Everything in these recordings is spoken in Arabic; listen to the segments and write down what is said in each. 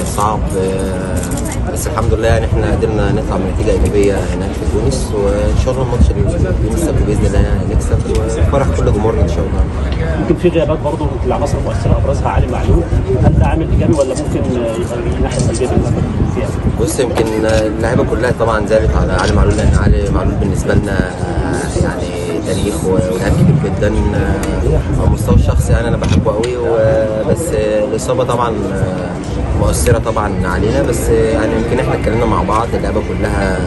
صعب، بس الحمد لله يعني احنا قدرنا نطلع بنتيجه ايجابيه هناك في تونس، وان شاء الله الماتش يوم السبت باذن الله يعني نكسب وفرح كل جمهورنا ان شاء الله. يمكن في غيابات برضه في العناصر المؤثره ابرزها علي معلول، هل ده عامل ايجابي ولا ممكن يبقى من ناحيه سلبيه بالنسبه فيها؟ بص، يمكن اللعيبه كلها طبعا زادت على علي معلول، لان علي معلول بالنسبه لنا يعني تاريخ ولاعب كبير جدا. على المستوى الشخصي يعني انا بحبه قوي، بس الاصابه طبعا مؤثره طبعا علينا، بس يعني يمكن احنا اتكلمنا مع بعض اللعيبه كلها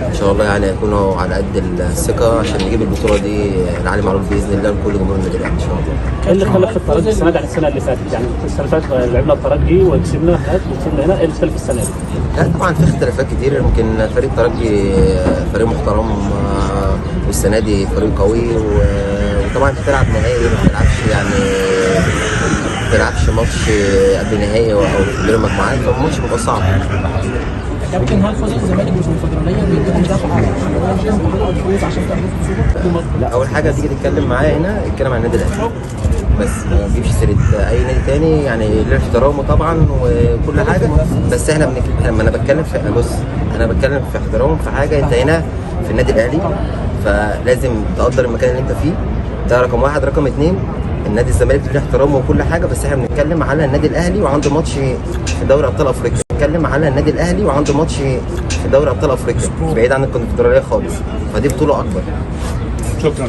ان شاء الله يعني يكونوا على قد الثقه عشان نجيب البطوله دي لعلي معلول باذن الله لكل جمهور النادي الاهلي ان شاء الله. ايه اللي اختلف في الترجي السنه دي عن السنه اللي فاتت؟ يعني السنه اللي فاتت لعبنا الترجي وكسبنا هناك وكسبنا هنا، ايه اللي اختلف السنه دي؟ لا طبعا في اختلافات كتير، يمكن فريق الترجي فريق محترم والسنه دي فريق قوي، وطبعا انت بتلعب نهائي ما بتلعبش ماتش قبل نهائي او في دور المجموعات، فالماتش بيبقى صعب. لكن هل فوز الزمالك بالكونفدراليه بيديكم دفعه عشان تاخدوا البطوله؟ لا، اول حاجه تيجي تتكلم معايا هنا اتكلم عن النادي الاهلي بس، ما تجيبش سيره اي نادي تاني، يعني له احترامه طبعا وكل حاجه، بس احنا لما انا بتكلم في انا بتكلم في احترام في حاجه. انت هنا في النادي الاهلي فلازم تقدر المكان اللي انت فيه، ده رقم واحد. رقم اتنين، النادي الزمالك له احترامه وكل حاجه، بس احنا بنتكلم على النادي الاهلي وعنده ماتش في دوري ابطال افريقيا، بنتكلم على النادي الاهلي وعنده ماتش في دوري ابطال افريقيا بعيد عن الكونفدراليه خالص، فدي بطوله اكبر. شكرا.